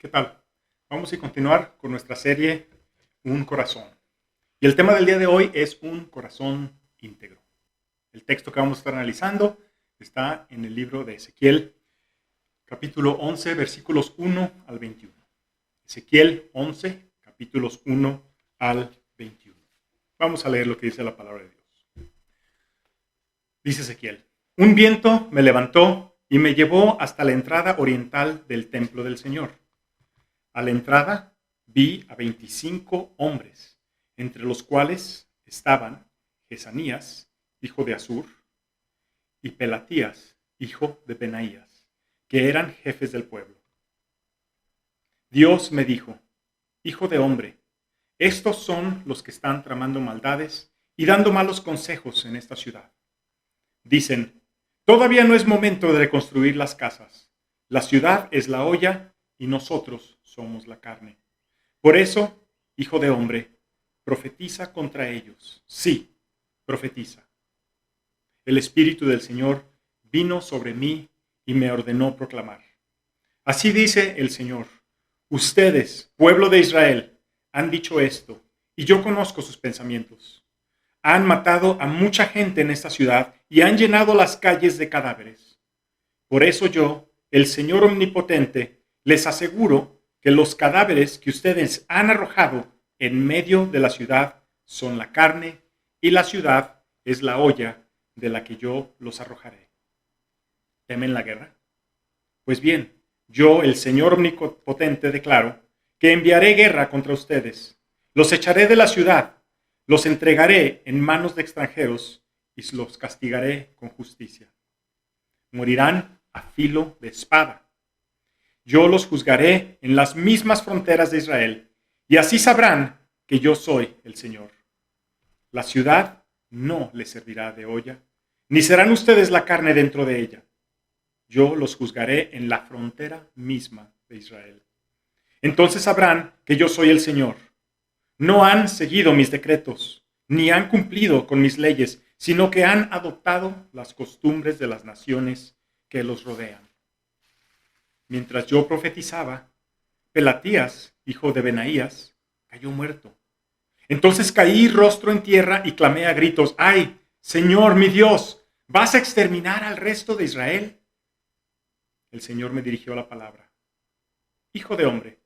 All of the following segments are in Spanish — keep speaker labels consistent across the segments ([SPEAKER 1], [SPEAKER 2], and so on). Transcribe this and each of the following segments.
[SPEAKER 1] ¿Qué tal? Vamos a continuar con nuestra serie Un corazón. Y el tema del día de hoy es un corazón íntegro. El texto que vamos a estar analizando está en el libro de Ezequiel, capítulo 11, versículos 1 al 21. Ezequiel 11, capítulos 1 al 21. Vamos a leer lo que dice la palabra de Dios. Dice Ezequiel: Un viento me levantó y me llevó hasta la entrada oriental del templo del Señor. A la entrada vi a 25 hombres, entre los cuales estaban Jesanías, hijo de Azur, y Pelatías, hijo de Benaías, que eran jefes del pueblo. Dios me dijo: Hijo de hombre, estos son los que están tramando maldades y dando malos consejos en esta ciudad. Dicen: todavía no es momento de reconstruir las casas. La ciudad es la olla y nosotros somos la carne. Por eso, hijo de hombre, profetiza contra ellos. Sí, profetiza. El Espíritu del Señor vino sobre mí y me ordenó proclamar. Así dice el Señor: ustedes, pueblo de Israel, han dicho esto, y yo conozco sus pensamientos. Han matado a mucha gente en esta ciudad y han llenado las calles de cadáveres. Por eso yo, el Señor Omnipotente, les aseguro que los cadáveres que ustedes han arrojado en medio de la ciudad son la carne, y la ciudad es la olla de la que yo los arrojaré. ¿Temen la guerra? Pues bien, yo, el Señor Omnipotente, declaro que enviaré guerra contra ustedes. Los echaré de la ciudad, los entregaré en manos de extranjeros y los castigaré con justicia. Morirán a filo de espada. Yo los juzgaré en las mismas fronteras de Israel, y así sabrán que yo soy el Señor. La ciudad no les servirá de olla, ni serán ustedes la carne dentro de ella. Yo los juzgaré en la frontera misma de Israel. Entonces sabrán que yo soy el Señor. No han seguido mis decretos, ni han cumplido con mis leyes, sino que han adoptado las costumbres de las naciones que los rodean. Mientras yo profetizaba, Pelatías, hijo de Benaías, cayó muerto. Entonces caí rostro en tierra y clamé a gritos: ¡ay, Señor mi Dios! ¿Vas a exterminar al resto de Israel? El Señor me dirigió la palabra: Hijo de hombre,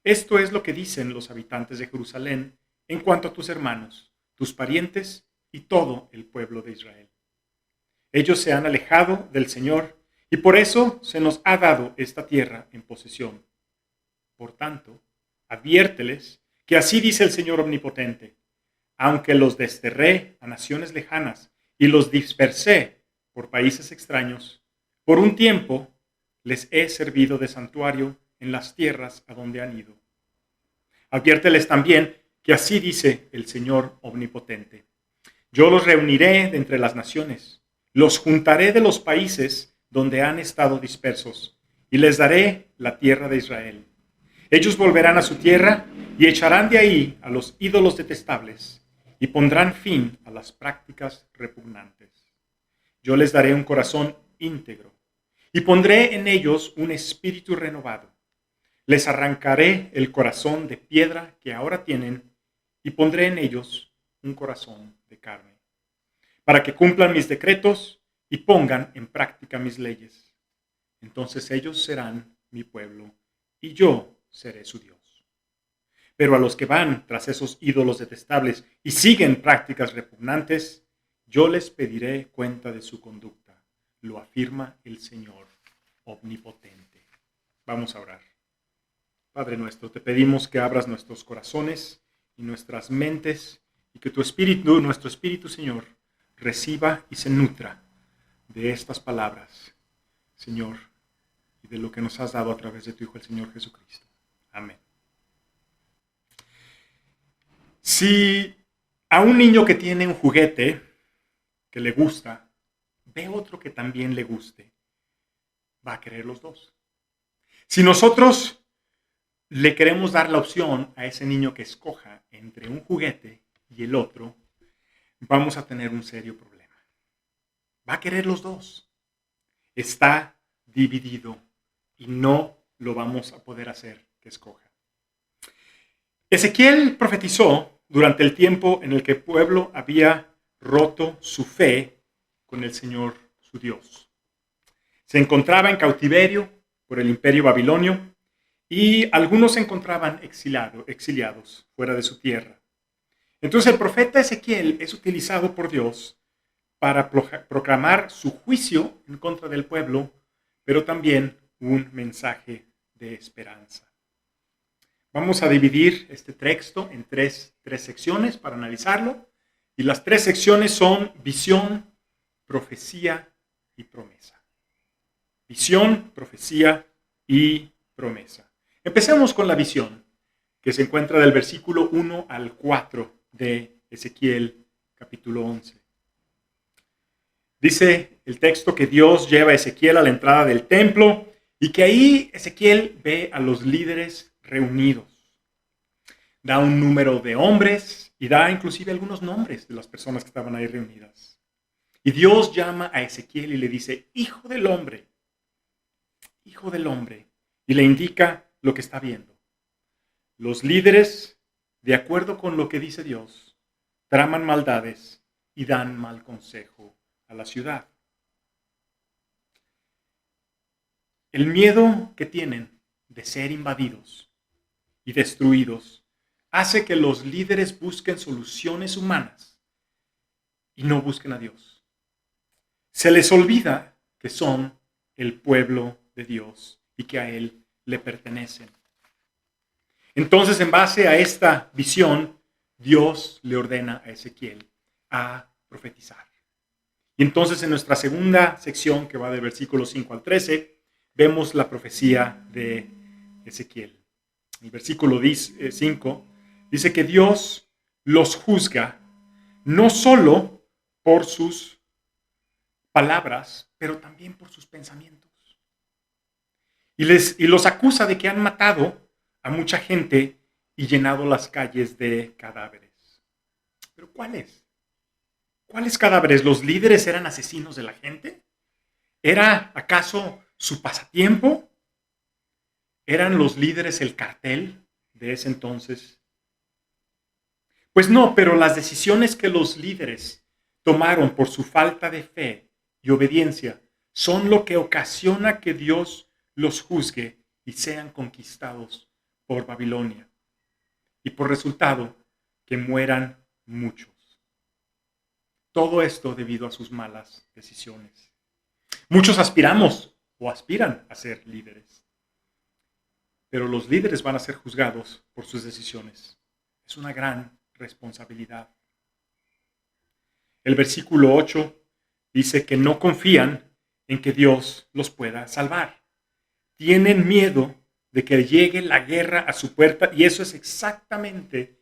[SPEAKER 1] esto es lo que dicen los habitantes de Jerusalén en cuanto a tus hermanos, tus parientes y todo el pueblo de Israel. Ellos se han alejado del Señor y por eso se nos ha dado esta tierra en posesión. Por tanto, adviérteles que así dice el Señor Omnipotente: aunque los desterré a naciones lejanas y los dispersé por países extraños, por un tiempo les he servido de santuario en las tierras a donde han ido. Adviérteles también que así dice el Señor Omnipotente: yo los reuniré de entre las naciones, los juntaré de los países donde han estado dispersos, y les daré la tierra de Israel. Ellos volverán a su tierra y echarán de ahí a los ídolos detestables, y pondrán fin a las prácticas repugnantes. Yo les daré un corazón íntegro, y pondré en ellos un espíritu renovado. Les arrancaré el corazón de piedra que ahora tienen, y pondré en ellos un corazón de carne, para que cumplan mis decretos y pongan en práctica mis leyes. Entonces ellos serán mi pueblo, y yo seré su Dios. Pero a los que van tras esos ídolos detestables y siguen prácticas repugnantes, yo les pediré cuenta de su conducta, lo afirma el Señor Omnipotente. Vamos a orar. Padre nuestro, te pedimos que abras nuestros corazones y nuestras mentes y que tu espíritu, nuestro espíritu, Señor, reciba y se nutra de estas palabras, Señor, y de lo que nos has dado a través de tu Hijo, el Señor Jesucristo. Amén. Si a un niño que tiene un juguete que le gusta, ve otro que también le guste, va a querer los dos. Si nosotros le queremos dar la opción a ese niño que escoja entre un juguete y el otro, vamos a tener un serio problema. Va a querer los dos. Está dividido y no lo vamos a poder hacer que escoja. Ezequiel profetizó durante el tiempo en el que el pueblo había roto su fe con el Señor su Dios. Se encontraba en cautiverio por el imperio babilonio y algunos se encontraban exiliados fuera de su tierra. Entonces el profeta Ezequiel es utilizado por Dios para proclamar su juicio en contra del pueblo, pero también un mensaje de esperanza. Vamos a dividir este texto en tres secciones para analizarlo. Y las tres secciones son visión, profecía y promesa. Visión, profecía y promesa. Empecemos con la visión, que se encuentra del versículo 1 al 4 de Ezequiel capítulo 11. Dice el texto que Dios lleva a Ezequiel a la entrada del templo y que ahí Ezequiel ve a los líderes reunidos. Da un número de hombres y da inclusive algunos nombres de las personas que estaban ahí reunidas. Y Dios llama a Ezequiel y le dice, hijo del hombre, y le indica lo que está viendo. Los líderes, de acuerdo con lo que dice Dios, traman maldades y dan mal consejo a la ciudad. El miedo que tienen de ser invadidos y destruidos hace que los líderes busquen soluciones humanas y no busquen a Dios. Se les olvida que son el pueblo de Dios y que a Él le pertenecen. Entonces, en base a esta visión, Dios le ordena a Ezequiel a profetizar. Y entonces en nuestra segunda sección, que va del versículo 5 al 13, vemos la profecía de Ezequiel. El versículo 5 dice que Dios los juzga no solo por sus palabras, pero también por sus pensamientos. Y los acusa de que han matado a mucha gente y llenado las calles de cadáveres. ¿Pero cuáles? ¿Cuáles cadáveres? ¿Los líderes eran asesinos de la gente? ¿Era acaso su pasatiempo? ¿Eran los líderes el cartel de ese entonces? Pues no, pero las decisiones que los líderes tomaron por su falta de fe y obediencia son lo que ocasiona que Dios los juzgue y sean conquistados por Babilonia. Y por resultado, que mueran muchos. Todo esto debido a sus malas decisiones. Muchos aspiramos o aspiran a ser líderes. Pero los líderes van a ser juzgados por sus decisiones. Es una gran responsabilidad. El versículo 8 dice que no confían en que Dios los pueda salvar. Tienen miedo de que llegue la guerra a su puerta y eso es exactamente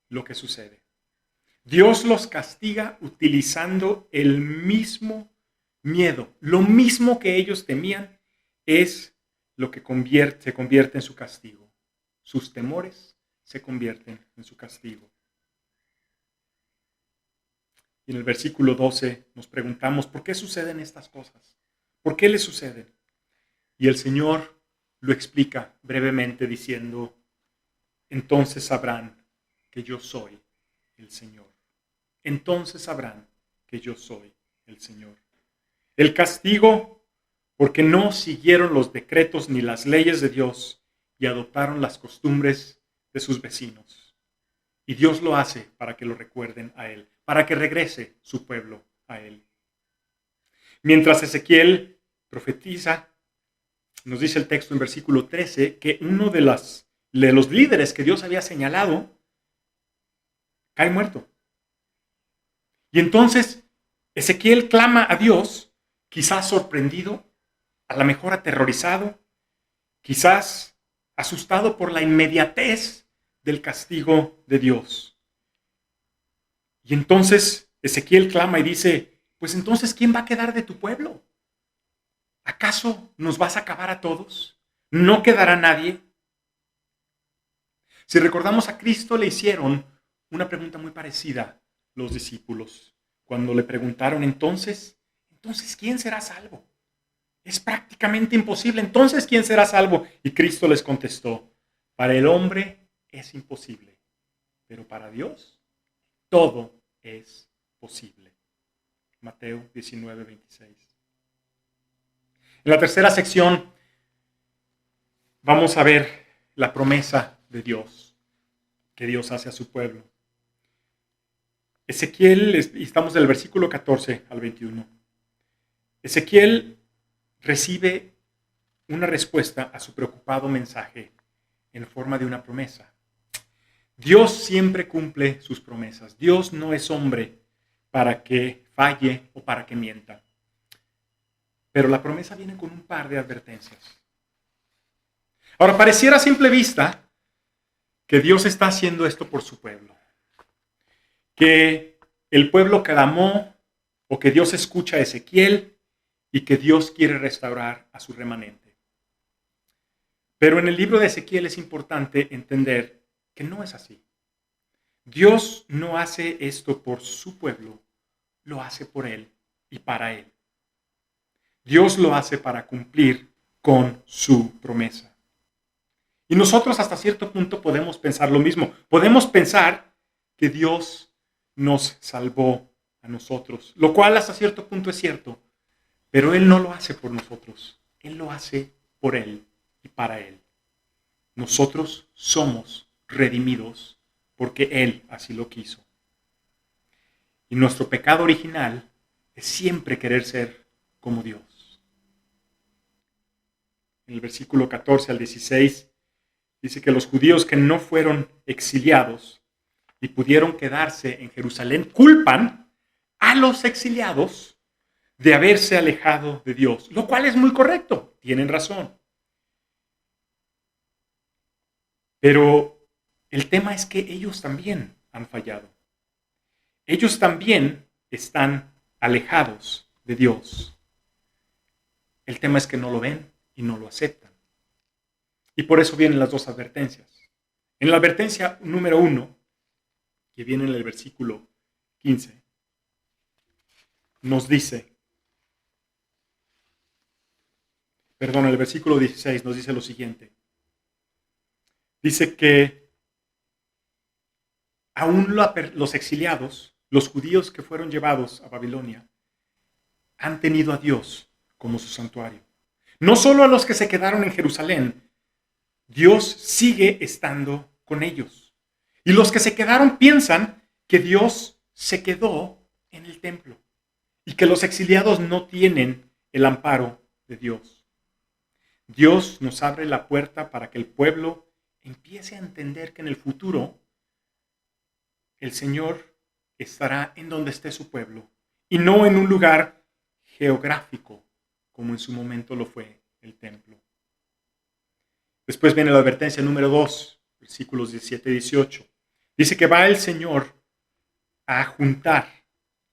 [SPEAKER 1] lo que sucede. Dios los castiga utilizando el mismo miedo. Lo mismo que ellos temían es lo que se convierte en su castigo. Sus temores se convierten en su castigo. Y en el versículo 12 nos preguntamos, ¿por qué suceden estas cosas? ¿Por qué les suceden? Y el Señor lo explica brevemente diciendo, entonces sabrán que yo soy el Señor. Entonces sabrán que yo soy el Señor. El castigo, porque no siguieron los decretos ni las leyes de Dios y adoptaron las costumbres de sus vecinos. Y Dios lo hace para que lo recuerden a Él, para que regrese su pueblo a Él. Mientras Ezequiel profetiza, nos dice el texto en versículo 13 que uno de los líderes que Dios había señalado cae muerto. Y entonces Ezequiel clama a Dios, quizás sorprendido, a lo mejor aterrorizado, quizás asustado por la inmediatez del castigo de Dios. Y entonces Ezequiel clama y dice, pues entonces, ¿quién va a quedar de tu pueblo? ¿Acaso nos vas a acabar a todos? ¿No quedará nadie? Si recordamos a Cristo le hicieron una pregunta muy parecida los discípulos. Cuando le preguntaron entonces, ¿quién será salvo? Es prácticamente imposible. Entonces, ¿quién será salvo? Y Cristo les contestó, para el hombre es imposible, pero para Dios todo es posible. Mateo 19:26. En la tercera sección vamos a ver la promesa de Dios que Dios hace a su pueblo. Ezequiel, estamos del versículo 14 al 21. Ezequiel recibe una respuesta a su preocupado mensaje en forma de una promesa. Dios siempre cumple sus promesas. Dios no es hombre para que falle o para que mienta. Pero la promesa viene con un par de advertencias. Ahora, pareciera a simple vista que Dios está haciendo esto por su pueblo. Que el pueblo clamó o que Dios escucha a Ezequiel y que Dios quiere restaurar a su remanente. Pero en el libro de Ezequiel es importante entender que no es así. Dios no hace esto por su pueblo, lo hace por él y para él. Dios lo hace para cumplir con su promesa. Y nosotros hasta cierto punto podemos pensar lo mismo. Podemos pensar que Dios nos salvó a nosotros, lo cual hasta cierto punto es cierto, pero Él no lo hace por nosotros. Él lo hace por Él y para Él. Nosotros somos redimidos porque Él así lo quiso. Y nuestro pecado original es siempre querer ser como Dios. En el versículo 14 al 16 dice que los judíos que no fueron exiliados y pudieron quedarse en Jerusalén culpan a los exiliados de haberse alejado de Dios, lo cual es muy correcto, tienen razón. Pero el tema es que ellos también han fallado. Ellos también están alejados de Dios. El tema es que no lo ven y no lo aceptan. Y por eso vienen las dos advertencias. En la advertencia número 1, que viene en el versículo 15, nos dice, el versículo 16 nos dice lo siguiente. Dice que aún los exiliados, los judíos que fueron llevados a Babilonia, han tenido a Dios como su santuario. No solo a los que se quedaron en Jerusalén, Dios sigue estando con ellos. Y los que se quedaron piensan que Dios se quedó en el templo y que los exiliados no tienen el amparo de Dios. Dios nos abre la puerta para que el pueblo empiece a entender que en el futuro el Señor estará en donde esté su pueblo y no en un lugar geográfico como en su momento lo fue el templo. Después viene la advertencia número 2, versículos 17 y 18. Dice que va el Señor a juntar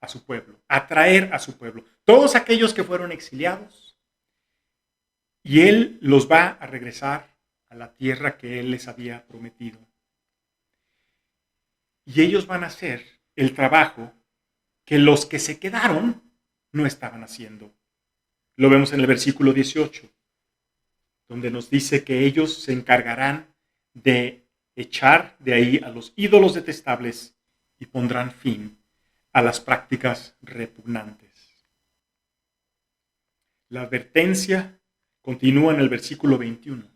[SPEAKER 1] a su pueblo, a traer a su pueblo, todos aquellos que fueron exiliados, y Él los va a regresar a la tierra que Él les había prometido. Y ellos van a hacer el trabajo que los que se quedaron no estaban haciendo. Lo vemos en el versículo 18, donde nos dice que ellos se encargarán de echar de ahí a los ídolos detestables y pondrán fin a las prácticas repugnantes. La advertencia continúa en el versículo 21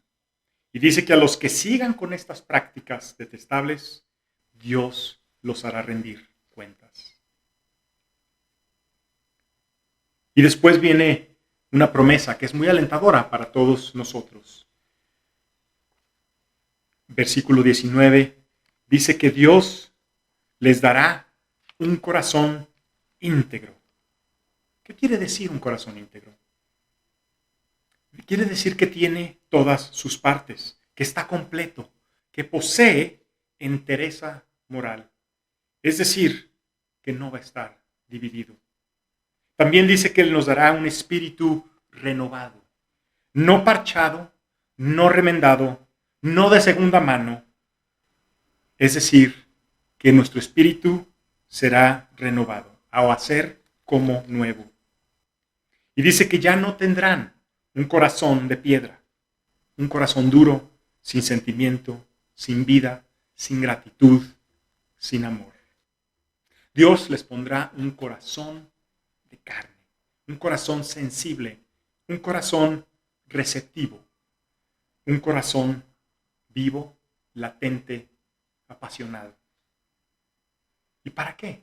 [SPEAKER 1] y dice que a los que sigan con estas prácticas detestables, Dios los hará rendir cuentas. Y después viene una promesa que es muy alentadora para todos nosotros. Versículo 19 dice que Dios les dará un corazón íntegro. ¿Qué quiere decir un corazón íntegro? Quiere decir que tiene todas sus partes, que está completo, que posee entereza moral. Es decir, que no va a estar dividido. También dice que Él nos dará un espíritu renovado, no parchado, no remendado, no de segunda mano. Es decir, que nuestro espíritu será renovado, a ser como nuevo. Y dice que ya no tendrán un corazón de piedra, un corazón duro, sin sentimiento, sin vida, sin gratitud, sin amor. Dios les pondrá un corazón de carne, un corazón sensible, un corazón receptivo, un corazón vivo, latente, apasionado. ¿Y para qué?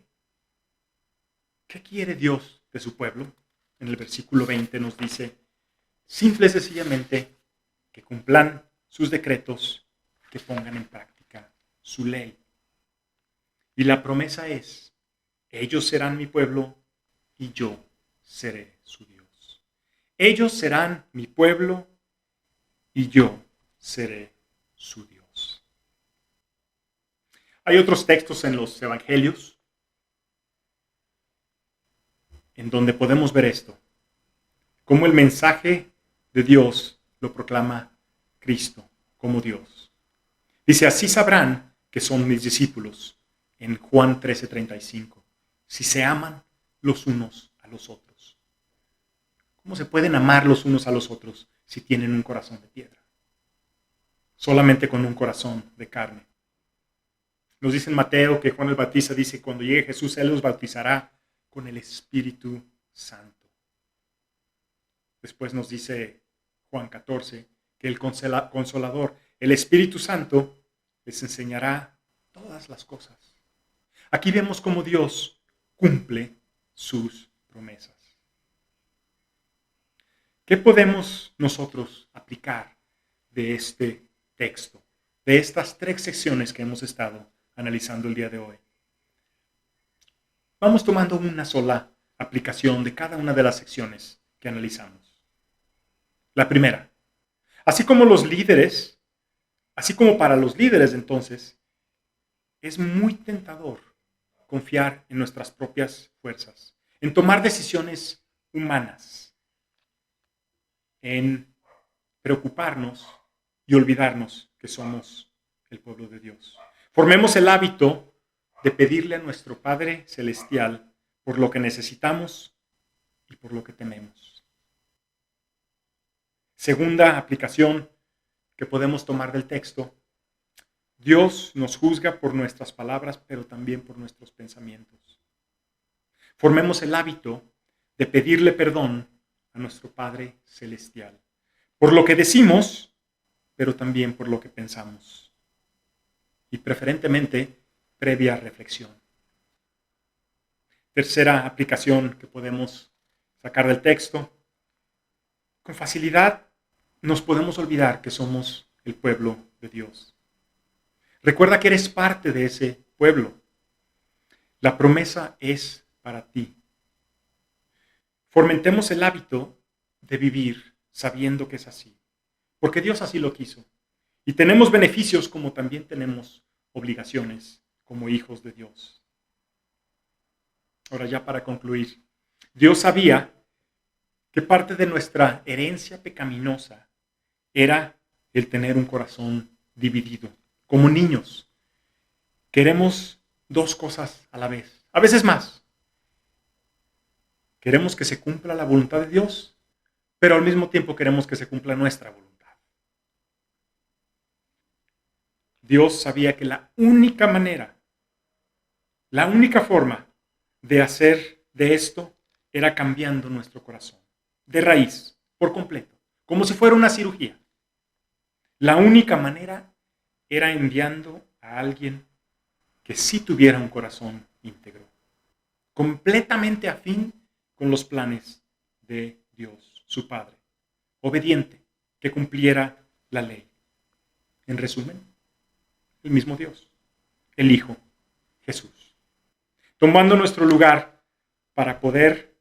[SPEAKER 1] ¿Qué quiere Dios de su pueblo? En el versículo 20 nos dice, simple y sencillamente, que cumplan sus decretos, que pongan en práctica su ley. Y la promesa es, ellos serán mi pueblo y yo seré su Dios. Ellos serán mi pueblo y yo seré su Dios. Hay otros textos en los evangelios en donde podemos ver esto, cómo el mensaje de Dios lo proclama Cristo como Dios. Dice, así sabrán que son mis discípulos, en Juan 13:35, si se aman los unos a los otros. ¿Cómo se pueden amar los unos a los otros si tienen un corazón de piedra? Solamente con un corazón de carne. Nos dice en Mateo que Juan el Bautista dice, cuando llegue Jesús, Él los bautizará con el Espíritu Santo. Después nos dice Juan 14 que el Consolador, el Espíritu Santo, les enseñará todas las cosas. Aquí vemos cómo Dios cumple sus promesas. ¿Qué podemos nosotros aplicar de este texto, de estas 3 secciones que hemos estado analizando el día de hoy? Vamos tomando una sola aplicación de cada una de las secciones que analizamos. La primera, así como para los líderes entonces, es muy tentador confiar en nuestras propias fuerzas, en tomar decisiones humanas, en preocuparnos y olvidarnos que somos el pueblo de Dios. Formemos el hábito de pedirle a nuestro Padre Celestial por lo que necesitamos y por lo que tememos. Segunda aplicación que podemos tomar del texto, Dios nos juzga por nuestras palabras, pero también por nuestros pensamientos. Formemos el hábito de pedirle perdón a nuestro Padre Celestial, por lo que decimos, pero también por lo que pensamos. Y preferentemente, previa reflexión. Tercera aplicación que podemos sacar del texto. Con facilidad nos podemos olvidar que somos el pueblo de Dios. Recuerda que eres parte de ese pueblo. La promesa es para ti. Fomentemos el hábito de vivir sabiendo que es así, porque Dios así lo quiso. Y tenemos beneficios como también tenemos obligaciones como hijos de Dios. Ahora ya para concluir, Dios sabía que parte de nuestra herencia pecaminosa era el tener un corazón dividido. Como niños, queremos 2 cosas a la vez, a veces más. Queremos que se cumpla la voluntad de Dios, pero al mismo tiempo queremos que se cumpla nuestra voluntad. Dios sabía que la única manera, la única forma de hacer de esto era cambiando nuestro corazón, de raíz, por completo, como si fuera una cirugía. La única manera era enviando a alguien que sí tuviera un corazón íntegro, completamente afín con los planes de Dios, su Padre, obediente, que cumpliera la ley. En resumen, el mismo Dios, el Hijo, Jesús, tomando nuestro lugar para poder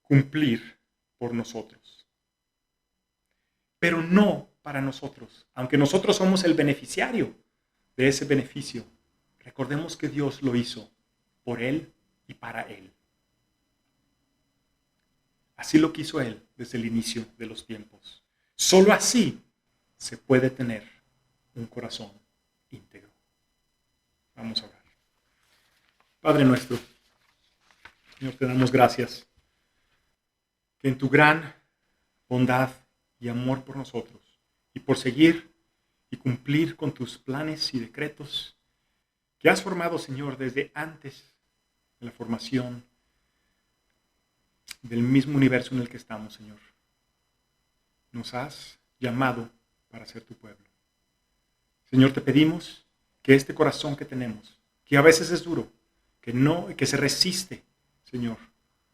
[SPEAKER 1] cumplir por nosotros. Pero no para nosotros, aunque nosotros somos el beneficiario de ese beneficio. Recordemos que Dios lo hizo por Él y para Él. Así lo quiso Él desde el inicio de los tiempos. Solo así se puede tener un corazón íntegro. Vamos a orar. Padre nuestro, Señor, te damos gracias que en tu gran bondad y amor por nosotros y por seguir y cumplir con tus planes y decretos que has formado, Señor, desde antes de la formación del mismo universo en el que estamos, Señor. Nos has llamado para ser tu pueblo. Señor, te pedimos que este corazón que tenemos, que a veces es duro, que se resiste, Señor,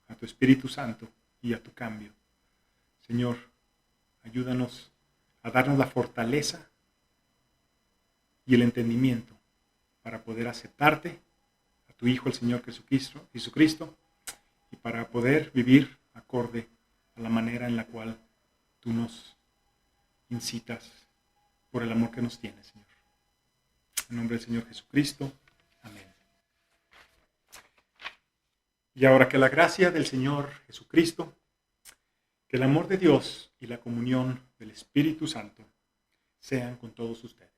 [SPEAKER 1] a tu Espíritu Santo y a tu cambio. Señor, ayúdanos a darnos la fortaleza y el entendimiento para poder aceptarte, a tu Hijo, el Señor Jesucristo, y para poder vivir acorde a la manera en la cual tú nos incitas por el amor que nos tienes, Señor. En nombre del Señor Jesucristo. Amén. Y ahora que la gracia del Señor Jesucristo, que el amor de Dios y la comunión del Espíritu Santo sean con todos ustedes.